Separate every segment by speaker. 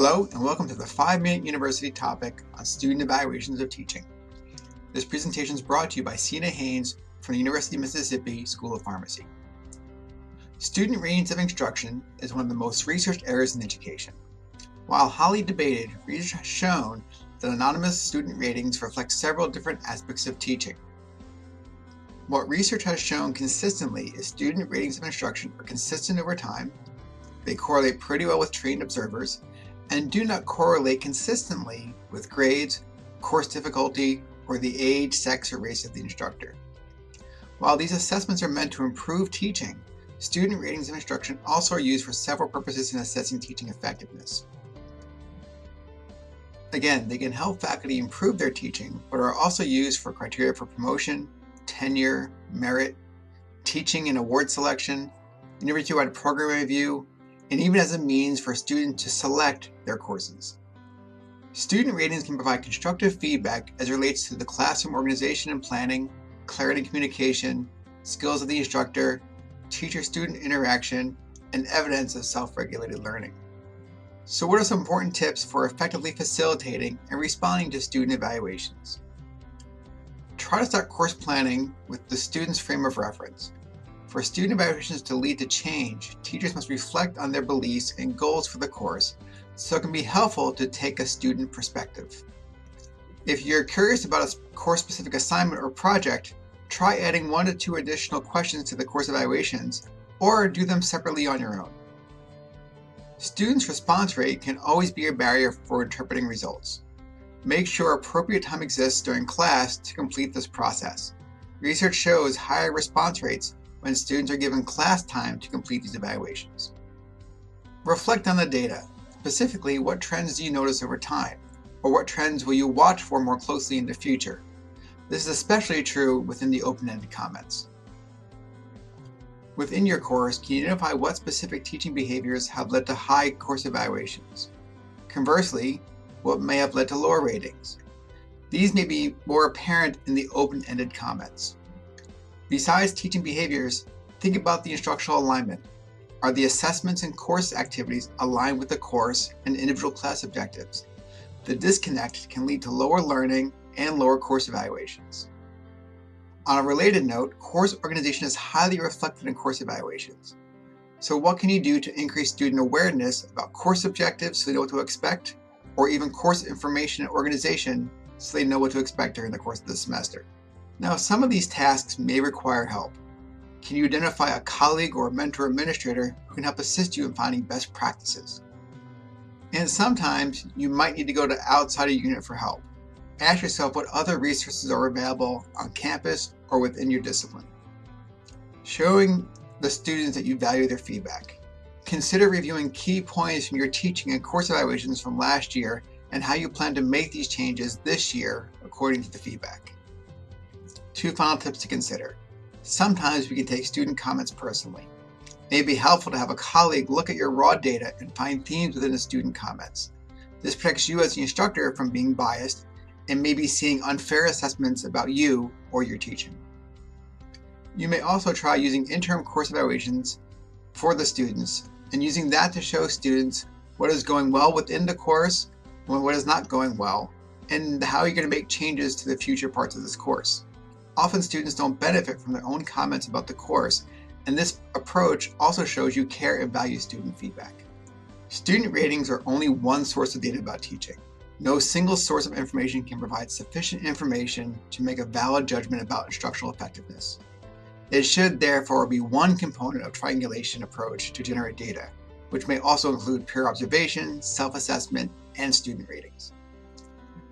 Speaker 1: Hello and welcome to the 5-Minute University topic on student evaluations of teaching. This presentation is brought to you by Sina Haynes from the University of Mississippi School of Pharmacy. Student ratings of instruction is one of the most researched areas in education. While highly debated, research has shown that anonymous student ratings reflect several different aspects of teaching. What research has shown consistently is student ratings of instruction are consistent over time, they correlate pretty well with trained observers, and do not correlate consistently with grades, course difficulty, or the age, sex, or race of the instructor. While these assessments are meant to improve teaching, student ratings of instruction also are used for several purposes in assessing teaching effectiveness. Again, they can help faculty improve their teaching, but are also used for criteria for promotion, tenure, merit, teaching and award selection, university-wide program review, and even as a means for students to select their courses. Student ratings can provide constructive feedback as it relates to the classroom organization and planning, clarity and communication, skills of the instructor, teacher-student interaction, and evidence of self-regulated learning. So what are some important tips for effectively facilitating and responding to student evaluations? Try to start course planning with the student's frame of reference. For student evaluations to lead to change, teachers must reflect on their beliefs and goals for the course, so it can be helpful to take a student perspective. If you're curious about a course-specific assignment or project, try adding 1 to 2 additional questions to the course evaluations, or do them separately on your own. Students' response rate can always be a barrier for interpreting results. Make sure appropriate time exists during class to complete this process. Research shows higher response rates when students are given class time to complete these evaluations. Reflect on the data. Specifically, what trends do you notice over time? Or what trends will you watch for more closely in the future? This is especially true within the open-ended comments. Within your course, can you identify what specific teaching behaviors have led to high course evaluations? Conversely, what may have led to lower ratings? These may be more apparent in the open-ended comments. Besides teaching behaviors, think about the instructional alignment. Are the assessments and course activities aligned with the course and individual class objectives? The disconnect can lead to lower learning and lower course evaluations. On a related note, course organization is highly reflected in course evaluations. So what can you do to increase student awareness about course objectives so they know what to expect, or even course information and organization so they know what to expect during the course of the semester? Now, some of these tasks may require help. Can you identify a colleague or a mentor administrator who can help assist you in finding best practices? And sometimes you might need to go to outside of your unit for help. Ask yourself what other resources are available on campus or within your discipline. Showing the students that you value their feedback. Consider reviewing key points from your teaching and course evaluations from last year and how you plan to make these changes this year according to the feedback. 2 final tips to consider. Sometimes we can take student comments personally. It may be helpful to have a colleague look at your raw data and find themes within the student comments. This protects you as the instructor from being biased and maybe seeing unfair assessments about you or your teaching. You may also try using interim course evaluations for the students and using that to show students what is going well within the course and what is not going well, and how you're going to make changes to the future parts of this course. Often students don't benefit from their own comments about the course, and this approach also shows you care and value student feedback. Student ratings are only one source of data about teaching. No single source of information can provide sufficient information to make a valid judgment about instructional effectiveness. It should therefore be one component of triangulation approach to generate data, which may also include peer observation, self-assessment, and student ratings.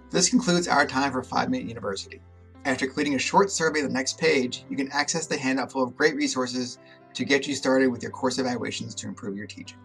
Speaker 1: This concludes our time for 5-Minute University. After completing a short survey on the next page, you can access the handout full of great resources to get you started with your course evaluations to improve your teaching.